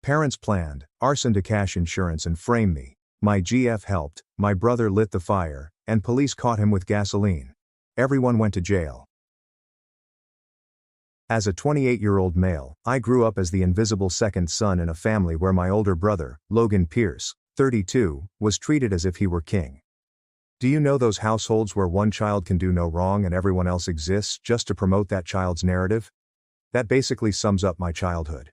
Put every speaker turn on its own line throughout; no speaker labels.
Parents planned, Arson to cash insurance and frame me. My GF helped, my brother lit the fire, and police caught him with gasoline. Everyone went to jail. As a 28-year-old male, I grew up as the invisible second son in a family where my older brother, Logan Pierce, 32, was treated as if he were king. Do you know those households where one child can do no wrong and everyone else exists just to promote that child's narrative? That basically sums up my childhood.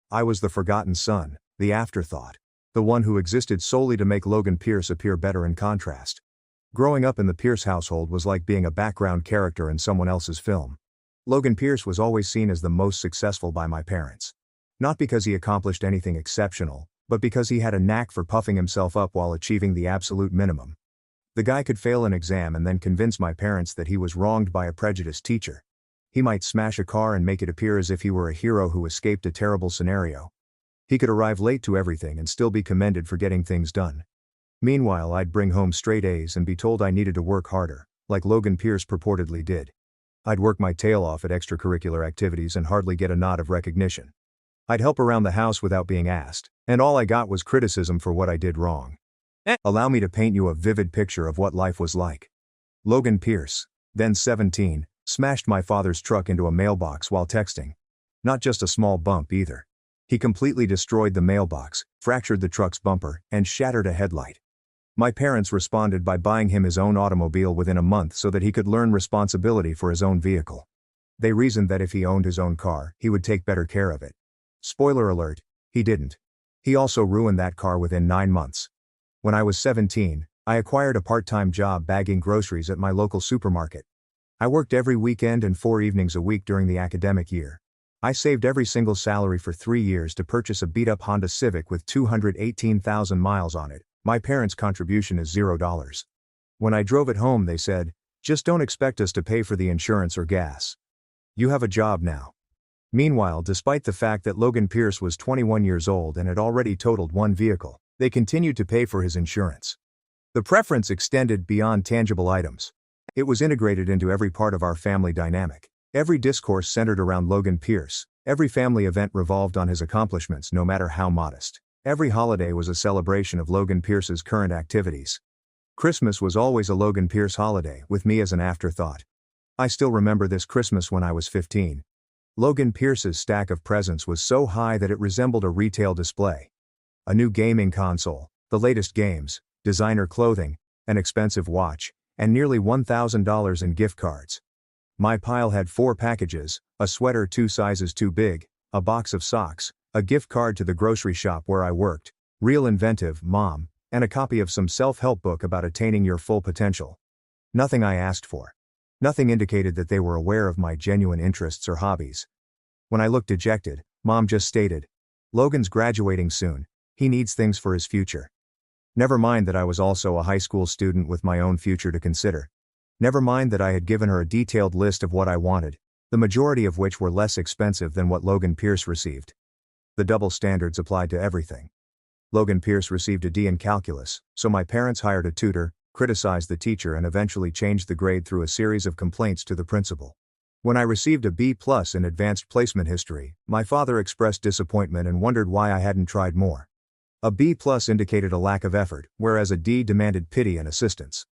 I was the forgotten son, the afterthought, the one who existed solely to make Logan Pierce appear better in contrast. Growing up in the Pierce household was like being a background character in someone else's film. Logan Pierce was always seen as the most successful by my parents. Not because he accomplished anything exceptional, but because he had a knack for puffing himself up while achieving the absolute minimum. The guy could fail an exam and then convince my parents that he was wronged by a prejudiced teacher. He might smash a car and make it appear as if he were a hero who escaped a terrible scenario. He could arrive late to everything and still be commended for getting things done. Meanwhile, I'd bring home straight A's and be told I needed to work harder, like Logan Pierce purportedly did. I'd work my tail off at extracurricular activities and hardly get a nod of recognition. I'd help around the house without being asked, and all I got was criticism for what I did wrong. Allow me to paint you a vivid picture of what life was like. Logan Pierce, then 17, smashed my father's truck into a mailbox while texting. Not just a small bump either. He completely destroyed the mailbox, fractured the truck's bumper, and shattered a headlight. My parents responded by buying him his own automobile within a month so that he could learn responsibility for his own vehicle. They reasoned that if he owned his own car, he would take better care of it. Spoiler alert, he didn't. He also ruined that car within 9 months. When I was 17, I acquired a part-time job bagging groceries at my local supermarket. I worked every weekend and 4 evenings a week during the academic year. I saved every single salary for 3 years to purchase a beat-up Honda Civic with 218,000 miles on it. My parents' contribution is $0. When I drove it home they said, "Just don't expect us to pay for the insurance or gas. You have a job now." Meanwhile, despite the fact that Logan Pierce was 21 years old and had already totaled one vehicle, they continued to pay for his insurance. The preference extended beyond tangible items. It was integrated into every part of our family dynamic. Every discourse centered around Logan Pierce. Every family event revolved on his accomplishments, no matter how modest. Every holiday was a celebration of Logan Pierce's current activities. Christmas was always a Logan Pierce holiday, with me as an afterthought. I still remember this Christmas when I was 15. Logan Pierce's stack of presents was so high that it resembled a retail display. A new gaming console, the latest games, designer clothing, an expensive watch, and nearly $1,000 in gift cards. My pile had 4 packages, a sweater 2 sizes too big, a box of socks, a gift card to the grocery shop where I worked, Real Inventive, Mom, and a copy of some self-help book about attaining your full potential. Nothing I asked for. Nothing indicated that they were aware of my genuine interests or hobbies. When I looked dejected, Mom just stated, "Logan's graduating soon. He needs things for his future." Never mind that I was also a high school student with my own future to consider. Never mind that I had given her a detailed list of what I wanted, the majority of which were less expensive than what Logan Pierce received. The double standards applied to everything. Logan Pierce received a D in calculus, so my parents hired a tutor, criticized the teacher and eventually changed the grade through a series of complaints to the principal. When I received a B+ in advanced placement history, my father expressed disappointment and wondered why I hadn't tried more. A B+ indicated a lack of effort, whereas a D demanded pity and assistance.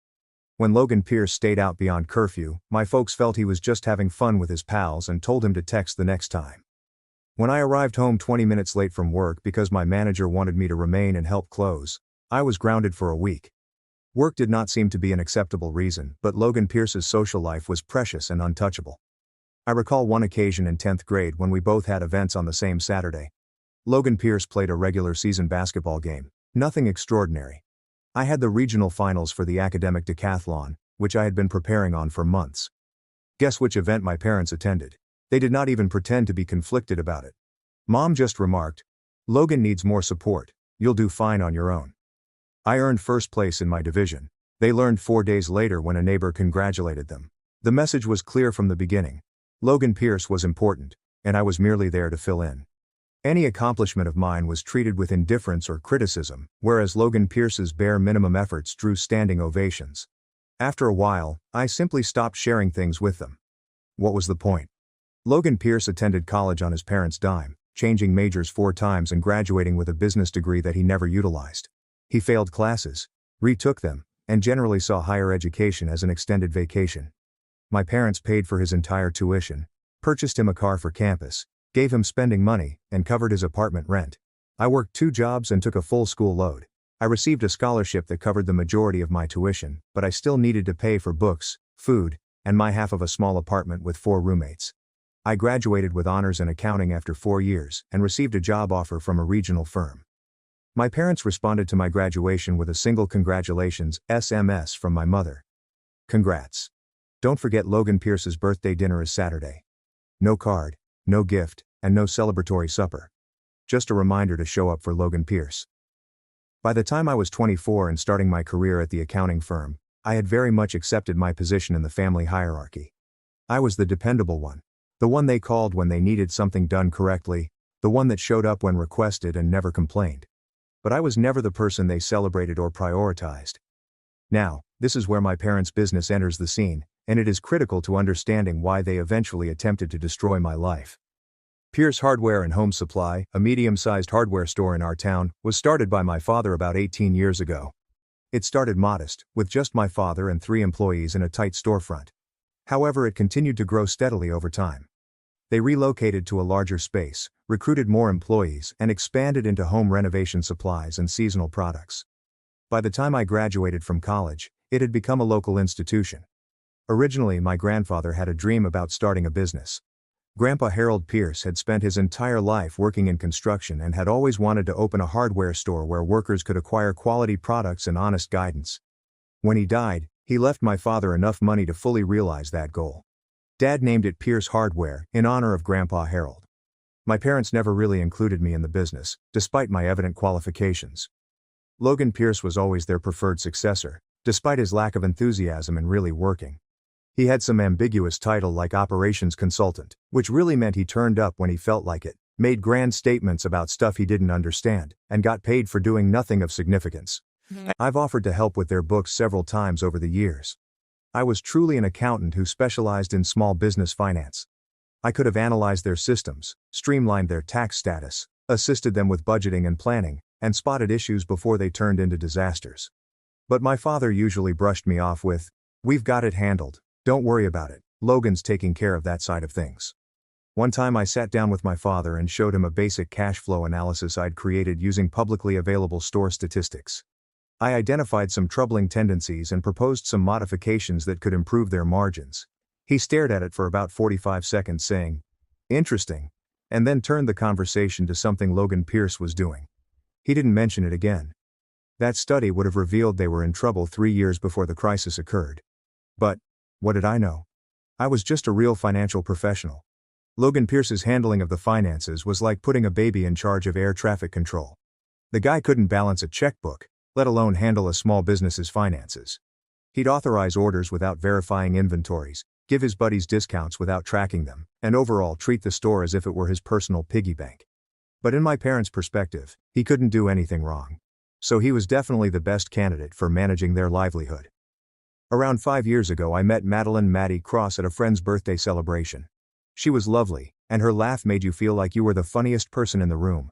When Logan Pierce stayed out beyond curfew, my folks felt he was just having fun with his pals and told him to text the next time. When I arrived home 20 minutes late from work because my manager wanted me to remain and help close, I was grounded for a week. Work did not seem to be an acceptable reason, but Logan Pierce's social life was precious and untouchable. I recall one occasion in 10th grade when we both had events on the same Saturday. Logan Pierce played a regular season basketball game, nothing extraordinary. I had the regional finals for the academic decathlon, which I had been preparing on for months. Guess which event my parents attended? They did not even pretend to be conflicted about it. Mom just remarked, "Logan needs more support, you'll do fine on your own." I earned first place in my division. They learned 4 days later when a neighbor congratulated them. The message was clear from the beginning. Logan Pierce was important, and I was merely there to fill in. Any accomplishment of mine was treated with indifference or criticism, whereas Logan Pierce's bare minimum efforts drew standing ovations. After a while, I simply stopped sharing things with them. What was the point? Logan Pierce attended college on his parents' dime, changing majors 4 times and graduating with a business degree that he never utilized. He failed classes, retook them, and generally saw higher education as an extended vacation. My parents paid for his entire tuition, purchased him a car for campus, gave him spending money, and covered his apartment rent. I worked 2 jobs and took a full school load. I received a scholarship that covered the majority of my tuition, but I still needed to pay for books, food, and my half of a small apartment with 4 roommates. I graduated with honors in accounting after 4 years and received a job offer from a regional firm. My parents responded to my graduation with a single congratulations SMS from my mother. Congrats. Don't forget Logan Pierce's birthday dinner is Saturday. No card, no gift, and no celebratory supper. Just a reminder to show up for Logan Pierce. By the time I was 24 and starting my career at the accounting firm, I had very much accepted my position in the family hierarchy. I was the dependable one. The one they called when they needed something done correctly, the one that showed up when requested and never complained. But I was never the person they celebrated or prioritized. Now, this is where my parents' business enters the scene, and it is critical to understanding why they eventually attempted to destroy my life. Pierce Hardware and Home Supply, a medium-sized hardware store in our town, was started by my father about 18 years ago. It started modest, with just my father and 3 employees in a tight storefront. However, it continued to grow steadily over time. They relocated to a larger space, recruited more employees, and expanded into home renovation supplies and seasonal products. By the time I graduated from college, it had become a local institution. Originally, my grandfather had a dream about starting a business. Grandpa Harold Pierce had spent his entire life working in construction and had always wanted to open a hardware store where workers could acquire quality products and honest guidance. When he died, he left my father enough money to fully realize that goal. Dad named it Pierce Hardware, in honor of Grandpa Harold. My parents never really included me in the business, despite my evident qualifications. Logan Pierce was always their preferred successor, despite his lack of enthusiasm in really working. He had some ambiguous title like operations consultant, which really meant he turned up when he felt like it, made grand statements about stuff he didn't understand, and got paid for doing nothing of significance. I've offered to help with their books several times over the years. I was truly an accountant who specialized in small business finance. I could have analyzed their systems, streamlined their tax status, assisted them with budgeting and planning, and spotted issues before they turned into disasters. But my father usually brushed me off with, "We've got it handled. Don't worry about it, Logan's taking care of that side of things." One time I sat down with my father and showed him a basic cash flow analysis I'd created using publicly available store statistics. I identified some troubling tendencies and proposed some modifications that could improve their margins. He stared at it for about 45 seconds saying, "Interesting," and then turned the conversation to something Logan Pierce was doing. He didn't mention it again. That study would have revealed they were in trouble 3 years before the crisis occurred. But what did I know? I was just a real financial professional. Logan Pierce's handling of the finances was like putting a baby in charge of air traffic control. The guy couldn't balance a checkbook, let alone handle a small business's finances. He'd authorize orders without verifying inventories, give his buddies discounts without tracking them, and overall treat the store as if it were his personal piggy bank. But in my parents' perspective, he couldn't do anything wrong. So he was definitely the best candidate for managing their livelihood. Around 5 years ago I met Madeline Maddie Cross at a friend's birthday celebration. She was lovely, and her laugh made you feel like you were the funniest person in the room.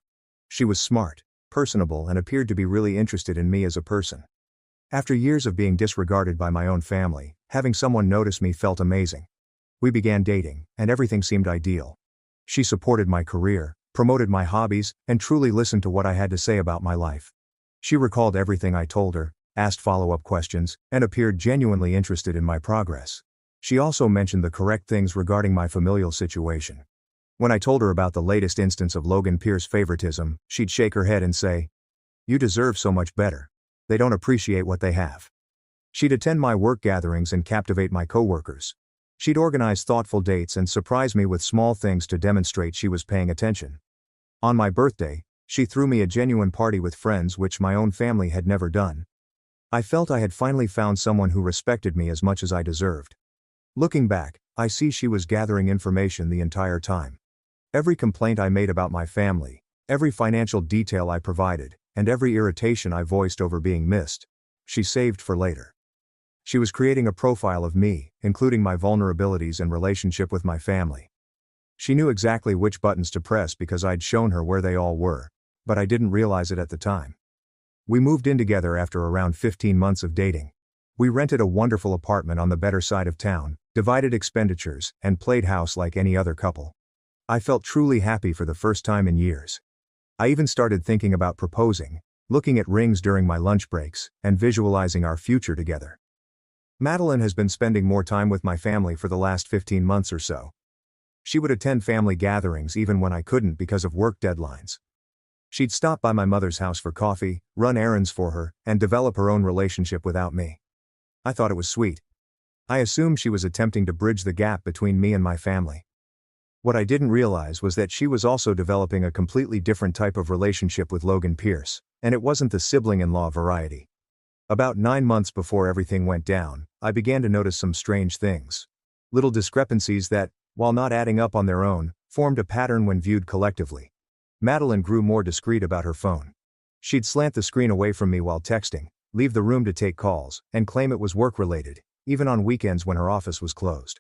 She was smart, personable, and appeared to be really interested in me as a person. After years of being disregarded by my own family, having someone notice me felt amazing. We began dating, and everything seemed ideal. She supported my career, promoted my hobbies, and truly listened to what I had to say about my life. She recalled everything I told her, asked follow-up questions, and appeared genuinely interested in my progress. She also mentioned the correct things regarding my familial situation. When I told her about the latest instance of Logan Pierce favoritism, she'd shake her head and say, "You deserve so much better. They don't appreciate what they have." She'd attend my work gatherings and captivate my coworkers. She'd organize thoughtful dates and surprise me with small things to demonstrate she was paying attention. On my birthday, she threw me a genuine party with friends which my own family had never done. I felt I had finally found someone who respected me as much as I deserved. Looking back, I see she was gathering information the entire time. Every complaint I made about my family, every financial detail I provided, and every irritation I voiced over being missed, she saved for later. She was creating a profile of me, including my vulnerabilities and relationship with my family. She knew exactly which buttons to press because I'd shown her where they all were, but I didn't realize it at the time. We moved in together after around 15 months of dating. We rented a wonderful apartment on the better side of town, divided expenditures, and played house like any other couple. I felt truly happy for the first time in years. I even started thinking about proposing, looking at rings during my lunch breaks, and visualizing our future together. Madeline has been spending more time with my family for the last 15 months or so. She would attend family gatherings even when I couldn't because of work deadlines. She'd stop by my mother's house for coffee, run errands for her, and develop her own relationship without me. I thought it was sweet. I assumed she was attempting to bridge the gap between me and my family. What I didn't realize was that she was also developing a completely different type of relationship with Logan Pierce, and it wasn't the sibling-in-law variety. About 9 months before everything went down, I began to notice some strange things. Little discrepancies that, while not adding up on their own, formed a pattern when viewed collectively. Madeline grew more discreet about her phone. She'd slant the screen away from me while texting, leave the room to take calls, and claim it was work-related, even on weekends when her office was closed.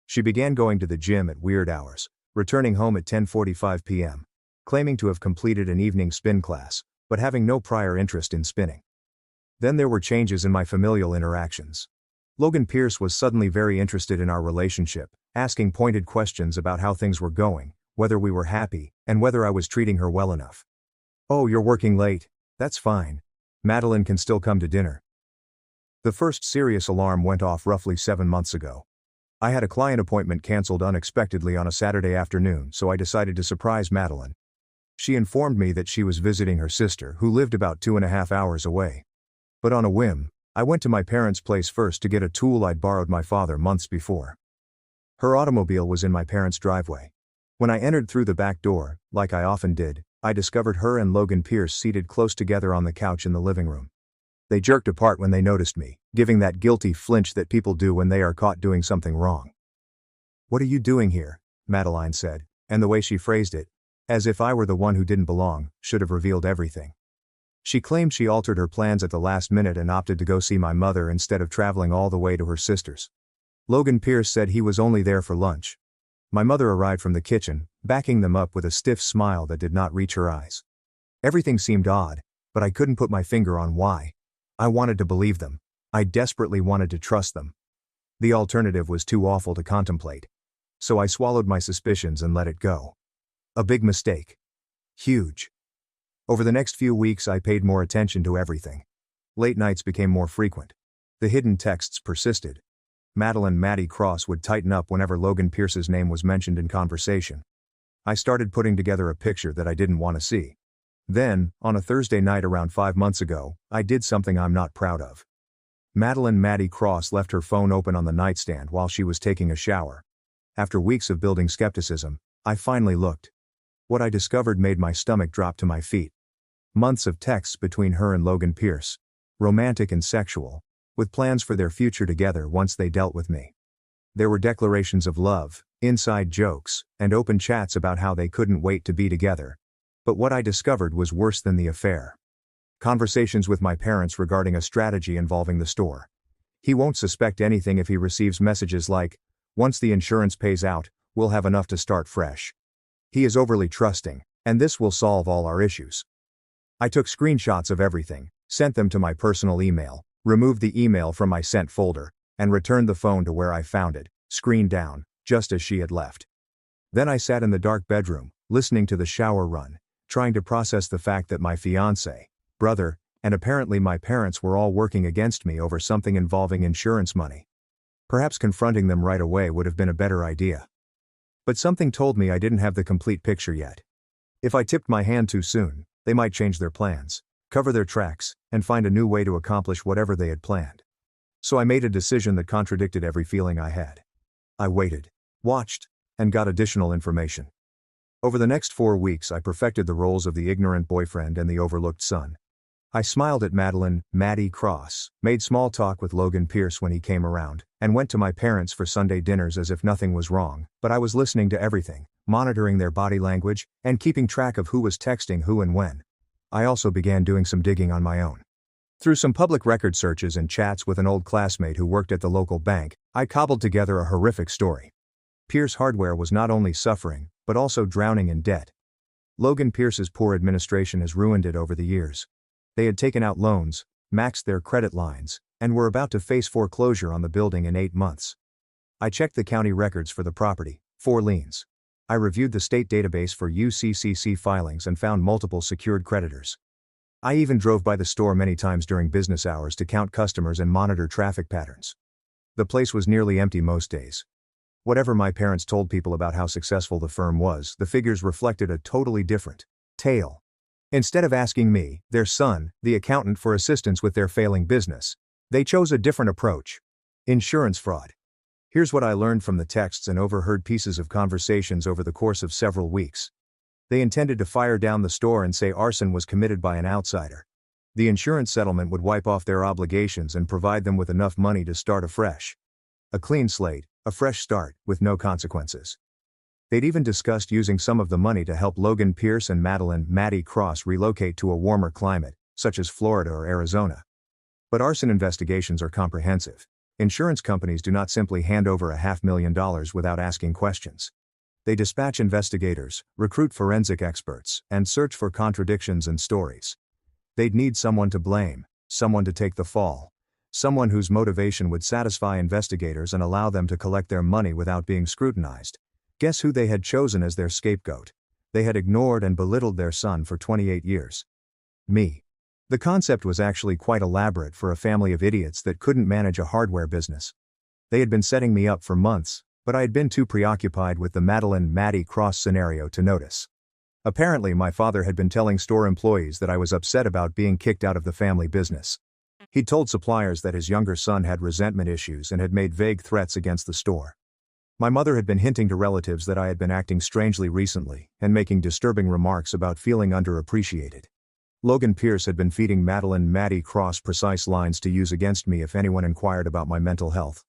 She began going to the gym at weird hours, returning home at 10:45 p.m., claiming to have completed an evening spin class, but having no prior interest in spinning. Then there were changes in my familial interactions. Logan Pierce was suddenly very interested in our relationship, asking pointed questions about how things were going, whether we were happy, and whether I was treating her well enough. "Oh, you're working late. That's fine. Madeline can still come to dinner." The first serious alarm went off roughly 7 months ago. I had a client appointment canceled unexpectedly on a Saturday afternoon, so I decided to surprise Madeline. She informed me that she was visiting her sister, who lived about 2.5 hours away. But on a whim, I went to my parents' place first to get a tool I'd borrowed my father months before. Her automobile was in my parents' driveway. When I entered through the back door, like I often did, I discovered her and Logan Pierce seated close together on the couch in the living room. They jerked apart when they noticed me, giving that guilty flinch that people do when they are caught doing something wrong. "What are you doing here?" Madeline said, and the way she phrased it, as if I were the one who didn't belong, should have revealed everything. She claimed she altered her plans at the last minute and opted to go see my mother instead of traveling all the way to her sister's. Logan Pierce said he was only there for lunch. My mother arrived from the kitchen, backing them up with a stiff smile that did not reach her eyes. Everything seemed odd, but I couldn't put my finger on why. I wanted to believe them. I desperately wanted to trust them. The alternative was too awful to contemplate. So I swallowed my suspicions and let it go. A big mistake. Huge. Over the next few weeks I paid more attention to everything. Late nights became more frequent. The hidden texts persisted. Maddie Cross would tighten up whenever Logan Pierce's name was mentioned in conversation. I started putting together a picture that I didn't want to see. Then, on a Thursday night around 5 months ago, I did something I'm not proud of. Maddie Cross left her phone open on the nightstand while she was taking a shower. After weeks of building skepticism, I finally looked. What I discovered made my stomach drop to my feet. Months of texts between her and Logan Pierce. Romantic and sexual, with plans for their future together once they dealt with me. There were declarations of love, inside jokes, and open chats about how they couldn't wait to be together. But what I discovered was worse than the affair. Conversations with my parents regarding a strategy involving the store. He won't suspect anything if he receives messages like, "Once the insurance pays out, we'll have enough to start fresh." He is overly trusting, and this will solve all our issues. I took screenshots of everything, sent them to my personal email, removed the email from my sent folder, and returned the phone to where I found it, screen down, just as she had left. Then I sat in the dark bedroom, listening to the shower run, trying to process the fact that my fiancé, brother, and apparently my parents were all working against me over something involving insurance money. Perhaps confronting them right away would have been a better idea. But something told me I didn't have the complete picture yet. If I tipped my hand too soon, they might change their plans, cover their tracks, and find a new way to accomplish whatever they had planned. So I made a decision that contradicted every feeling I had. I waited, watched, and got additional information. Over the next 4 weeks I perfected the roles of the ignorant boyfriend and the overlooked son. I smiled at Maddie Cross, made small talk with Logan Pierce when he came around, and went to my parents for Sunday dinners as if nothing was wrong, but I was listening to everything, monitoring their body language, and keeping track of who was texting who and when. I also began doing some digging on my own. Through some public record searches and chats with an old classmate who worked at the local bank, I cobbled together a horrific story. Pierce Hardware was not only suffering, but also drowning in debt. Logan Pierce's poor administration has ruined it over the years. They had taken out loans, maxed their credit lines, and were about to face foreclosure on the building in 8 months. I checked the county records for the property, 4 liens. I reviewed the state database for UCCC filings and found multiple secured creditors. I even drove by the store many times during business hours to count customers and monitor traffic patterns. The place was nearly empty most days. Whatever my parents told people about how successful the firm was, the figures reflected a totally different tale. Instead of asking me, their son, the accountant, for assistance with their failing business, they chose a different approach: insurance fraud. Here's what I learned from the texts and overheard pieces of conversations over the course of several weeks. They intended to fire down the store and say arson was committed by an outsider. The insurance settlement would wipe off their obligations and provide them with enough money to start afresh. A clean slate, a fresh start, with no consequences. They'd even discussed using some of the money to help Logan Pierce and Maddie Cross relocate to a warmer climate, such as Florida or Arizona. But arson investigations are comprehensive. Insurance companies do not simply hand over $500,000 without asking questions. They dispatch investigators, recruit forensic experts, and search for contradictions and stories. They'd need someone to blame, someone to take the fall, someone whose motivation would satisfy investigators and allow them to collect their money without being scrutinized. Guess who they had chosen as their scapegoat? They had ignored and belittled their son for 28 years. Me. The concept was actually quite elaborate for a family of idiots that couldn't manage a hardware business. They had been setting me up for months, but I had been too preoccupied with the Maddie Cross scenario to notice. Apparently, my father had been telling store employees that I was upset about being kicked out of the family business. He'd told suppliers that his younger son had resentment issues and had made vague threats against the store. My mother had been hinting to relatives that I had been acting strangely recently and making disturbing remarks about feeling underappreciated. Logan Pierce had been feeding Maddie Cross precise lines to use against me if anyone inquired about my mental health.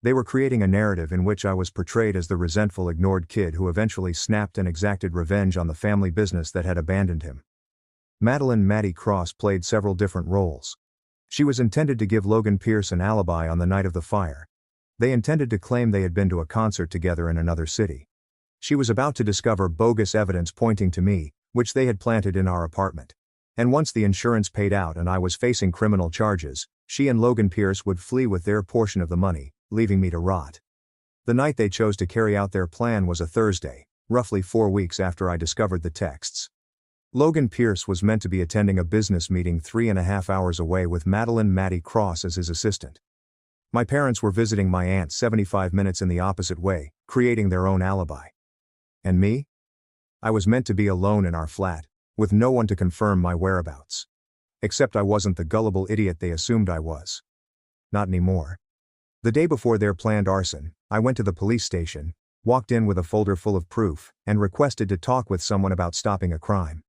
They were creating a narrative in which I was portrayed as the resentful, ignored kid who eventually snapped and exacted revenge on the family business that had abandoned him. Maddie Cross played several different roles. She was intended to give Logan Pierce an alibi on the night of the fire. They intended to claim they had been to a concert together in another city. She was about to discover bogus evidence pointing to me, which they had planted in our apartment. And once the insurance paid out and I was facing criminal charges, she and Logan Pierce would flee with their portion of the money, leaving me to rot. The night they chose to carry out their plan was a Thursday, roughly 4 weeks after I discovered the texts. Logan Pierce was meant to be attending a business meeting 3.5 hours away with Maddie Cross as his assistant. My parents were visiting my aunt 75 minutes in the opposite way, creating their own alibi. And me? I was meant to be alone in our flat, with no one to confirm my whereabouts. Except I wasn't the gullible idiot they assumed I was. Not anymore. The day before their planned arson, I went to the police station, walked in with a folder full of proof, and requested to talk with someone about stopping a crime.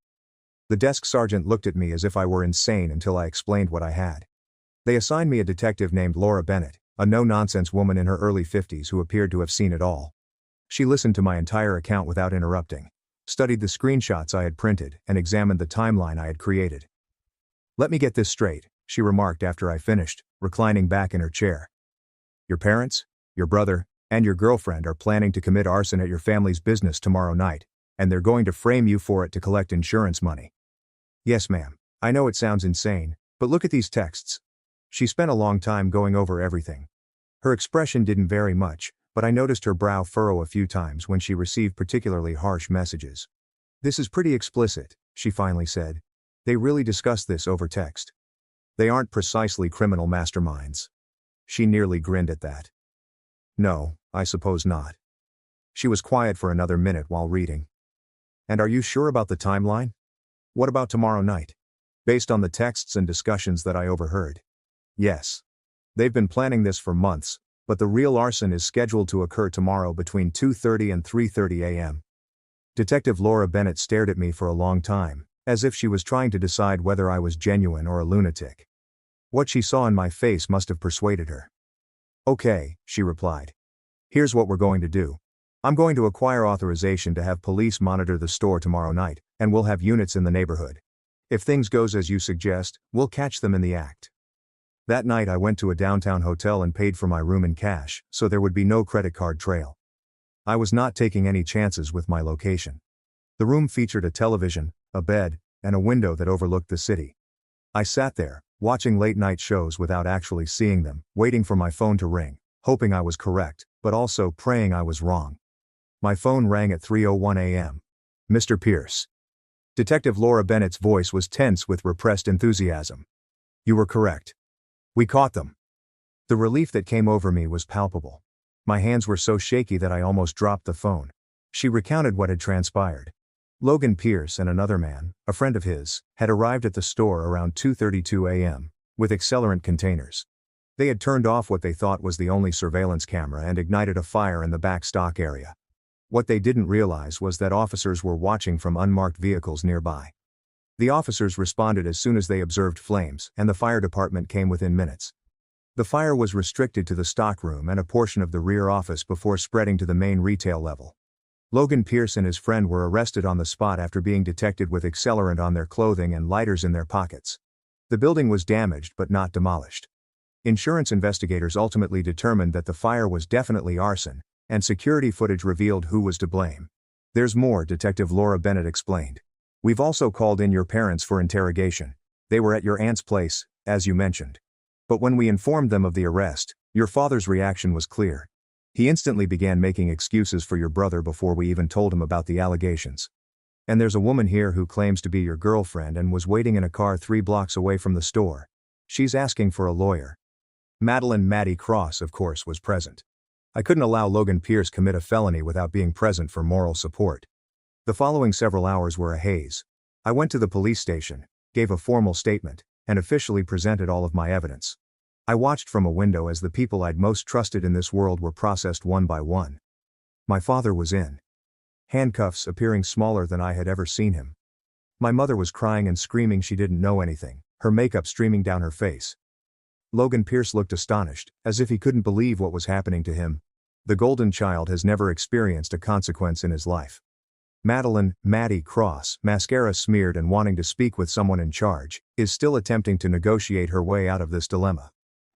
The desk sergeant looked at me as if I were insane until I explained what I had. They assigned me a detective named Laura Bennett, a no-nonsense woman in her early 50s who appeared to have seen it all. She listened to my entire account without interrupting, studied the screenshots I had printed, and examined the timeline I had created. "Let me get this straight," she remarked after I finished, reclining back in her chair. "Your parents, your brother, and your girlfriend are planning to commit arson at your family's business tomorrow night, and they're going to frame you for it to collect insurance money." "Yes, ma'am. I know it sounds insane, but look at these texts." She spent a long time going over everything. Her expression didn't vary much, but I noticed her brow furrow a few times when she received particularly harsh messages. "This is pretty explicit," she finally said. "They really discussed this over text. They aren't precisely criminal masterminds." She nearly grinned at that. "No, I suppose not." She was quiet for another minute while reading. "And are you sure about the timeline? What about tomorrow night? Based on the texts and discussions that I overheard." "Yes. They've been planning this for months, but the real arson is scheduled to occur tomorrow between 2:30 and 3:30 a.m. Detective Laura Bennett stared at me for a long time, as if she was trying to decide whether I was genuine or a lunatic. What she saw in my face must have persuaded her. "Okay," she replied. "Here's what we're going to do. I'm going to acquire authorization to have police monitor the store tomorrow night, and we'll have units in the neighborhood. If things goes as you suggest, we'll catch them in the act." That night I went to a downtown hotel and paid for my room in cash, so there would be no credit card trail. I was not taking any chances with my location. The room featured a television, a bed, and a window that overlooked the city. I sat there, watching late-night shows without actually seeing them, waiting for my phone to ring, hoping I was correct, but also praying I was wrong. My phone rang at 3:01 a.m. Mr. Pierce. Detective Laura Bennett's voice was tense with repressed enthusiasm. You were correct. We caught them. The relief that came over me was palpable. My hands were so shaky that I almost dropped the phone. She recounted what had transpired. Logan Pierce and another man, a friend of his, had arrived at the store around 2:32 a.m., with accelerant containers. They had turned off what they thought was the only surveillance camera and ignited a fire in the back stock area. What they didn't realize was that officers were watching from unmarked vehicles nearby. The officers responded as soon as they observed flames, and the fire department came within minutes. The fire was restricted to the stockroom and a portion of the rear office before spreading to the main retail level. Logan Pierce and his friend were arrested on the spot after being detected with accelerant on their clothing and lighters in their pockets. The building was damaged but not demolished. Insurance investigators ultimately determined that the fire was definitely arson, and security footage revealed who was to blame. There's more, Detective Laura Bennett explained. We've also called in your parents for interrogation. They were at your aunt's place, as you mentioned. But when we informed them of the arrest, your father's reaction was clear. He instantly began making excuses for your brother before we even told him about the allegations. And there's a woman here who claims to be your girlfriend and was waiting in a car 3 blocks away from the store. She's asking for a lawyer. Madeline Maddie Cross, of course, was present. I couldn't allow Logan Pierce commit a felony without being present for moral support. The following several hours were a haze. I went to the police station, gave a formal statement, and officially presented all of my evidence. I watched from a window as the people I'd most trusted in this world were processed one by one. My father was in handcuffs, appearing smaller than I had ever seen him. My mother was crying and screaming she didn't know anything, her makeup streaming down her face. Logan Pierce looked astonished, as if he couldn't believe what was happening to him. The golden child has never experienced a consequence in his life. Madeline, Maddie Cross, mascara smeared and wanting to speak with someone in charge, is still attempting to negotiate her way out of this dilemma.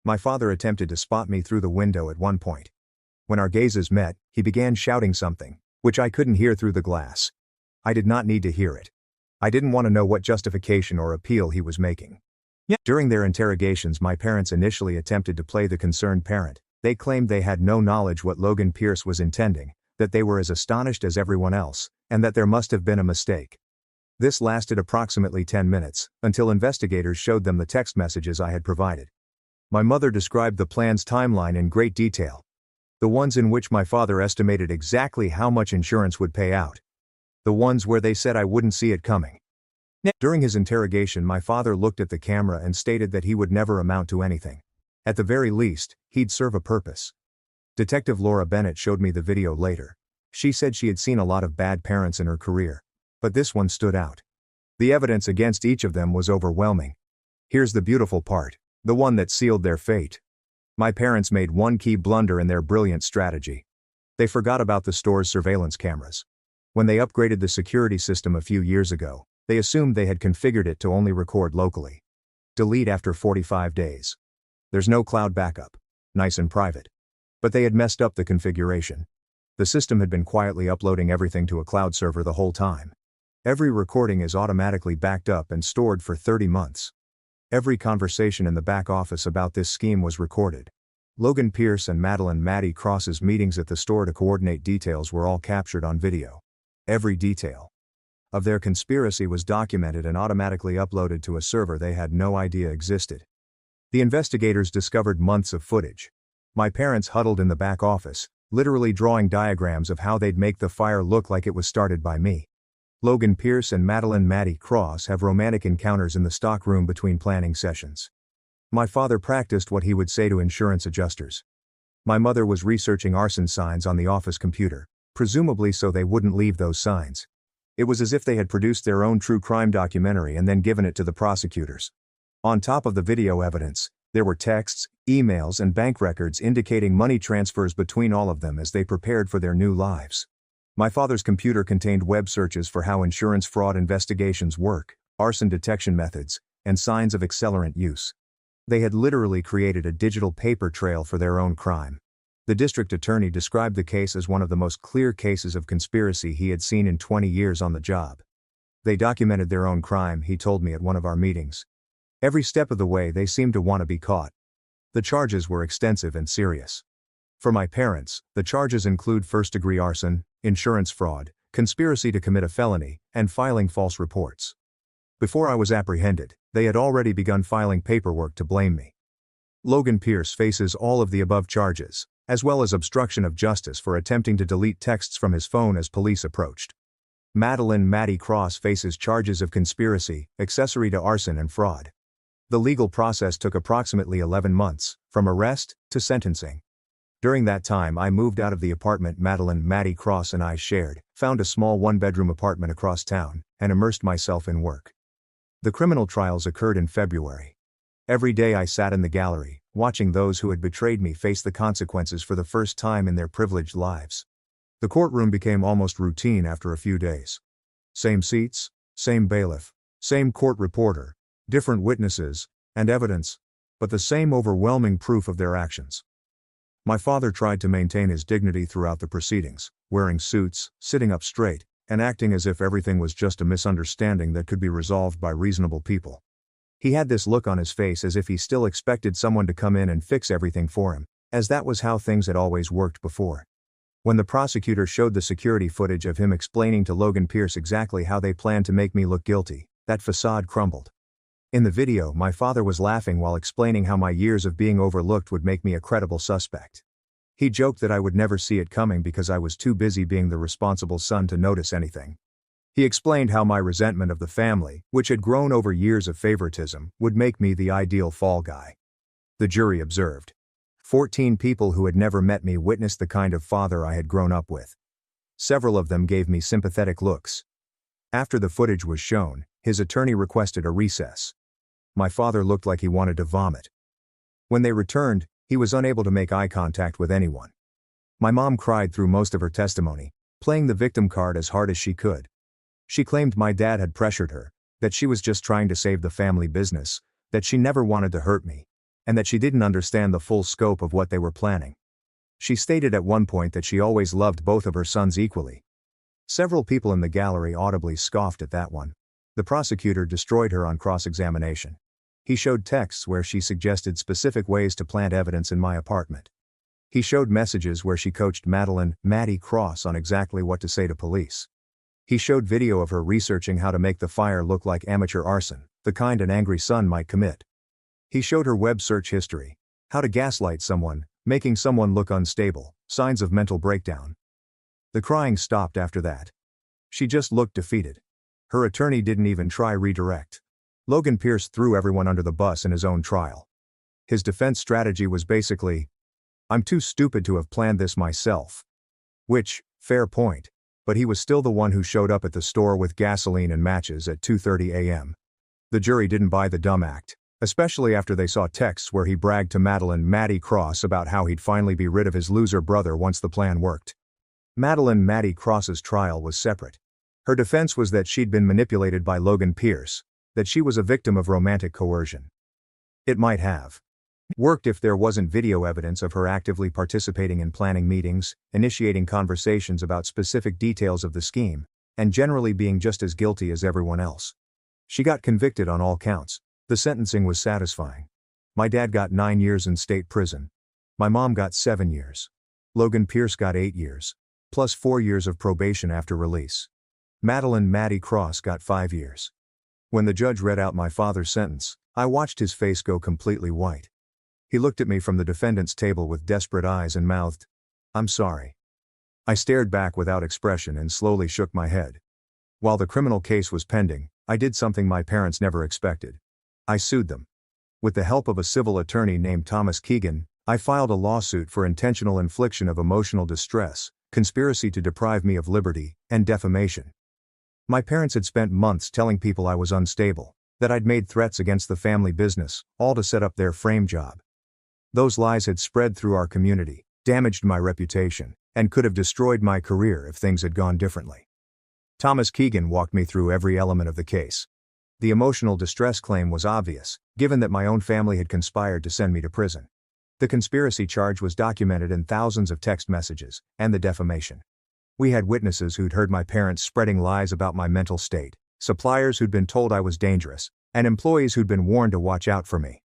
My father attempted to spot me through the window at one point. When our gazes met, he began shouting something, which I couldn't hear through the glass. I did not need to hear it. I didn't want to know what justification or appeal he was making. During their interrogations, my parents initially attempted to play the concerned parent. They claimed they had no knowledge what Logan Pierce was intending, that they were as astonished as everyone else, and that there must have been a mistake. This lasted approximately 10 minutes, until investigators showed them the text messages I had provided. My mother described the plan's timeline in great detail. The ones in which my father estimated exactly how much insurance would pay out. The ones where they said I wouldn't see it coming. During his interrogation, my father looked at the camera and stated that he would never amount to anything. At the very least, he'd serve a purpose. Detective Laura Bennett showed me the video later. She said she had seen a lot of bad parents in her career. But this one stood out. The evidence against each of them was overwhelming. Here's the beautiful part, the one that sealed their fate. My parents made one key blunder in their brilliant strategy. They forgot about the store's surveillance cameras. When they upgraded the security system a few years ago, they assumed they had configured it to only record locally. Delete after 45 days. There's no cloud backup. Nice and private. But they had messed up the configuration. The system had been quietly uploading everything to a cloud server the whole time. Every recording is automatically backed up and stored for 30 months. Every conversation in the back office about this scheme was recorded. Logan Pierce and Madeline Maddie Cross's meetings at the store to coordinate details were all captured on video. Every detail of their conspiracy was documented and automatically uploaded to a server they had no idea existed. The investigators discovered months of footage. My parents huddled in the back office, literally drawing diagrams of how they'd make the fire look like it was started by me. Logan Pierce and Madeline Maddie Cross have romantic encounters in the stockroom between planning sessions. My father practiced what he would say to insurance adjusters. My mother was researching arson signs on the office computer, presumably so they wouldn't leave those signs. It was as if they had produced their own true crime documentary and then given it to the prosecutors. On top of the video evidence, there were texts, emails, and bank records indicating money transfers between all of them as they prepared for their new lives. My father's computer contained web searches for how insurance fraud investigations work, arson detection methods, and signs of accelerant use. They had literally created a digital paper trail for their own crime. The district attorney described the case as one of the most clear cases of conspiracy he had seen in 20 years on the job. They documented their own crime, he told me at one of our meetings. Every step of the way they seemed to want to be caught. The charges were extensive and serious. For my parents, the charges include first-degree arson, insurance fraud, conspiracy to commit a felony, and filing false reports. Before I was apprehended, they had already begun filing paperwork to blame me. Logan Pierce faces all of the above charges, as well as obstruction of justice for attempting to delete texts from his phone as police approached. Maddie Cross faces charges of conspiracy, accessory to arson and fraud. The legal process took approximately 11 months, from arrest to sentencing. During that time I moved out of the apartment Maddie Cross and I shared, found a small one-bedroom apartment across town, and immersed myself in work. The criminal trials occurred in February. Every day I sat in the gallery, watching those who had betrayed me face the consequences for the first time in their privileged lives. The courtroom became almost routine after a few days. Same seats, same bailiff, same court reporter, different witnesses and evidence, but the same overwhelming proof of their actions. My father tried to maintain his dignity throughout the proceedings, wearing suits, sitting up straight, and acting as if everything was just a misunderstanding that could be resolved by reasonable people. He had this look on his face as if he still expected someone to come in and fix everything for him, as that was how things had always worked before. When the prosecutor showed the security footage of him explaining to Logan Pierce exactly how they planned to make me look guilty, that facade crumbled. In the video, my father was laughing while explaining how my years of being overlooked would make me a credible suspect. He joked that I would never see it coming because I was too busy being the responsible son to notice anything. He explained how my resentment of the family, which had grown over years of favoritism, would make me the ideal fall guy. The jury observed. 14 people who had never met me witnessed the kind of father I had grown up with. Several of them gave me sympathetic looks. After the footage was shown, his attorney requested a recess. My father looked like he wanted to vomit. When they returned, he was unable to make eye contact with anyone. My mom cried through most of her testimony, playing the victim card as hard as she could. She claimed my dad had pressured her, that she was just trying to save the family business, that she never wanted to hurt me, and that she didn't understand the full scope of what they were planning. She stated at one point that she always loved both of her sons equally. Several people in the gallery audibly scoffed at that one. The prosecutor destroyed her on cross-examination. He showed texts where she suggested specific ways to plant evidence in my apartment. He showed messages where she coached Maddie Cross on exactly what to say to police. He showed video of her researching how to make the fire look like amateur arson, the kind an angry son might commit. He showed her web search history, how to gaslight someone, making someone look unstable, signs of mental breakdown. The crying stopped after that. She just looked defeated. Her attorney didn't even try redirect. Logan Pierce threw everyone under the bus in his own trial. His defense strategy was basically, "I'm too stupid to have planned this myself." Which, fair point, but he was still the one who showed up at the store with gasoline and matches at 2:30 a.m. The jury didn't buy the dumb act, especially after they saw texts where he bragged to Maddie Cross about how he'd finally be rid of his loser brother once the plan worked. Maddie Cross's trial was separate. Her defense was that she'd been manipulated by Logan Pierce, that she was a victim of romantic coercion. It might have worked if there wasn't video evidence of her actively participating in planning meetings, initiating conversations about specific details of the scheme, and generally being just as guilty as everyone else. She got convicted on all counts. The sentencing was satisfying. My dad got 9 years in state prison. My mom got 7 years. Logan Pierce got 8 years, plus 4 years of probation after release. Maddie Cross got 5 years. When the judge read out my father's sentence, I watched his face go completely white. He looked at me from the defendant's table with desperate eyes and mouthed, "I'm sorry." I stared back without expression and slowly shook my head. While the criminal case was pending, I did something my parents never expected. I sued them. With the help of a civil attorney named Thomas Keegan, I filed a lawsuit for intentional infliction of emotional distress, conspiracy to deprive me of liberty, and defamation. My parents had spent months telling people I was unstable, that I'd made threats against the family business, all to set up their frame job. Those lies had spread through our community, damaged my reputation, and could have destroyed my career if things had gone differently. Thomas Keegan walked me through every element of the case. The emotional distress claim was obvious, given that my own family had conspired to send me to prison. The conspiracy charge was documented in thousands of text messages, and the defamation. We had witnesses who'd heard my parents spreading lies about my mental state, suppliers who'd been told I was dangerous, and employees who'd been warned to watch out for me.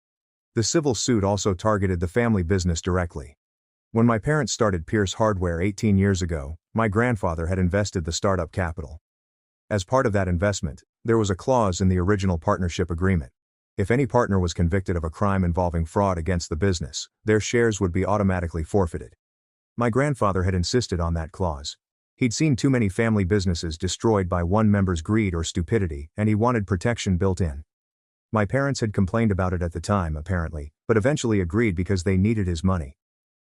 The civil suit also targeted the family business directly. When my parents started Pierce Hardware 18 years ago, my grandfather had invested the startup capital. As part of that investment, there was a clause in the original partnership agreement. If any partner was convicted of a crime involving fraud against the business, their shares would be automatically forfeited. My grandfather had insisted on that clause. He'd seen too many family businesses destroyed by one member's greed or stupidity, and he wanted protection built in. My parents had complained about it at the time, apparently, but eventually agreed because they needed his money.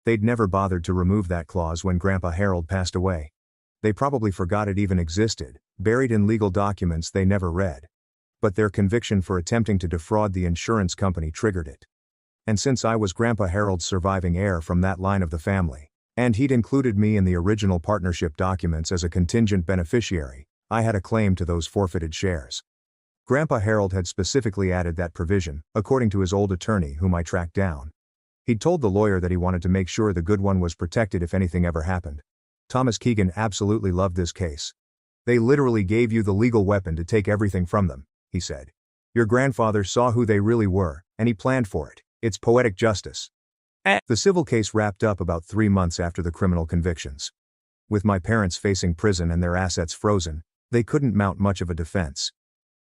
They'd never bothered to remove that clause when Grandpa Harold passed away. They probably forgot it even existed, buried in legal documents they never read. But their conviction for attempting to defraud the insurance company triggered it. And since I was Grandpa Harold's surviving heir from that line of the family, and he'd included me in the original partnership documents as a contingent beneficiary, I had a claim to those forfeited shares. Grandpa Harold had specifically added that provision, according to his old attorney whom I tracked down. He'd told the lawyer that he wanted to make sure the good one was protected if anything ever happened. Thomas Keegan absolutely loved this case. They literally gave you the legal weapon to take everything from them, he said. Your grandfather saw who they really were, and he planned for it. It's poetic justice. The civil case wrapped up about 3 months after the criminal convictions. With my parents facing prison and their assets frozen, they couldn't mount much of a defense.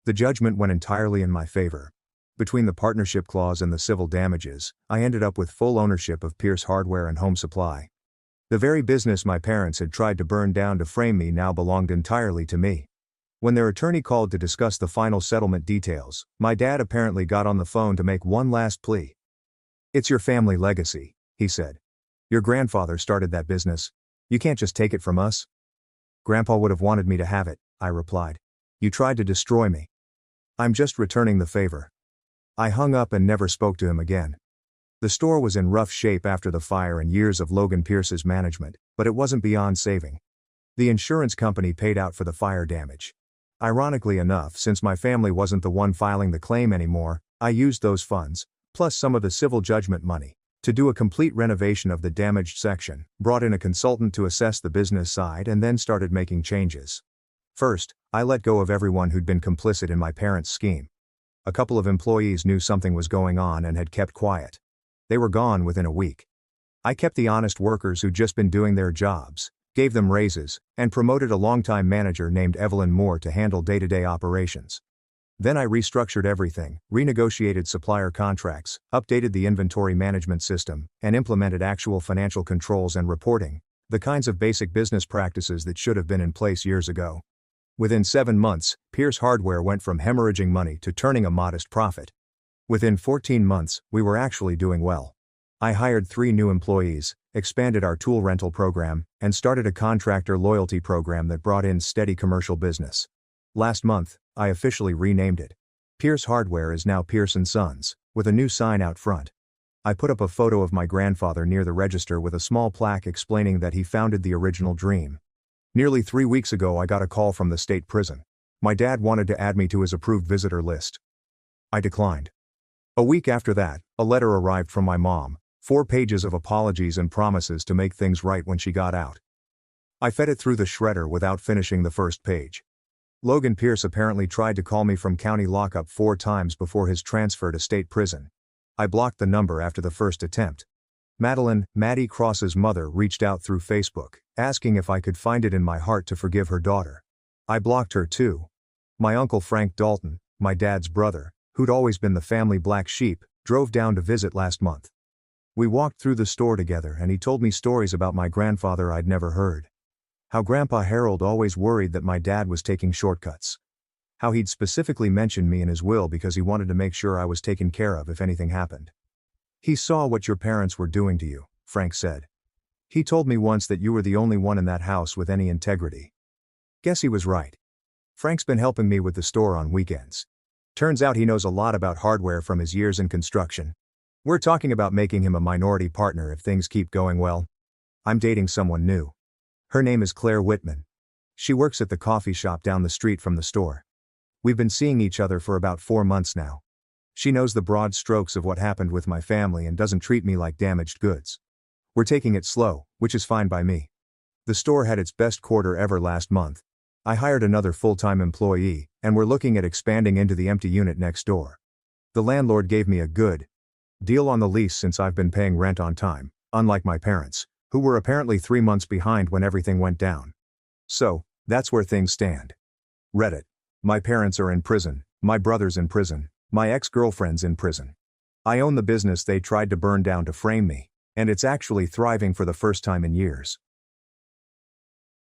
The judgment went entirely in my favor. Between the partnership clause and the civil damages, I ended up with full ownership of Pierce Hardware and Home Supply. The very business my parents had tried to burn down to frame me now belonged entirely to me. When their attorney called to discuss the final settlement details, my dad apparently got on the phone to make one last plea. It's your family legacy, he said. Your grandfather started that business. You can't just take it from us. Grandpa would have wanted me to have it, I replied. You tried to destroy me. I'm just returning the favor. I hung up and never spoke to him again. The store was in rough shape after the fire and years of Logan Pierce's management, but it wasn't beyond saving. The insurance company paid out for the fire damage. Ironically enough, since my family wasn't the one filing the claim anymore, I used those funds, plus some of the civil judgment money, to do a complete renovation of the damaged section, brought in a consultant to assess the business side and then started making changes. First, I let go of everyone who'd been complicit in my parents' scheme. A couple of employees knew something was going on and had kept quiet. They were gone within a week. I kept the honest workers who'd just been doing their jobs, gave them raises, and promoted a longtime manager named Evelyn Moore to handle day-to-day operations. Then I restructured everything, renegotiated supplier contracts, updated the inventory management system, and implemented actual financial controls and reporting, the kinds of basic business practices that should have been in place years ago. Within 7 months, Pierce Hardware went from hemorrhaging money to turning a modest profit. Within 14 months, we were actually doing well. I hired 3 new employees, expanded our tool rental program, and started a contractor loyalty program that brought in steady commercial business. Last month, I officially renamed it. Pierce Hardware is now Pierce & Sons, with a new sign out front. I put up a photo of my grandfather near the register with a small plaque explaining that he founded the original dream. Nearly 3 weeks ago I got a call from the state prison. My dad wanted to add me to his approved visitor list. I declined. A week after that, a letter arrived from my mom, 4 pages of apologies and promises to make things right when she got out. I fed it through the shredder without finishing the first page. Logan Pierce apparently tried to call me from county lockup 4 times before his transfer to state prison. I blocked the number after the first attempt. Maddie Cross's mother, reached out through Facebook, asking if I could find it in my heart to forgive her daughter. I blocked her too. My uncle Frank Dalton, my dad's brother, who'd always been the family black sheep, drove down to visit last month. We walked through the store together and he told me stories about my grandfather I'd never heard. How Grandpa Harold always worried that my dad was taking shortcuts. How he'd specifically mentioned me in his will because he wanted to make sure I was taken care of if anything happened. He saw what your parents were doing to you, Frank said. He told me once that you were the only one in that house with any integrity. Guess he was right. Frank's been helping me with the store on weekends. Turns out he knows a lot about hardware from his years in construction. We're talking about making him a minority partner if things keep going well. I'm dating someone new. Her name is Claire Whitman. She works at the coffee shop down the street from the store. We've been seeing each other for about 4 months now. She knows the broad strokes of what happened with my family and doesn't treat me like damaged goods. We're taking it slow, which is fine by me. The store had its best quarter ever last month. I hired another full-time employee, and we're looking at expanding into the empty unit next door. The landlord gave me a good deal on the lease since I've been paying rent on time, unlike my parents, who were apparently 3 months behind when everything went down. So, that's where things stand. Reddit. My parents are in prison, my brother's in prison, my ex-girlfriend's in prison. I own the business they tried to burn down to frame me, and it's actually thriving for the first time in years.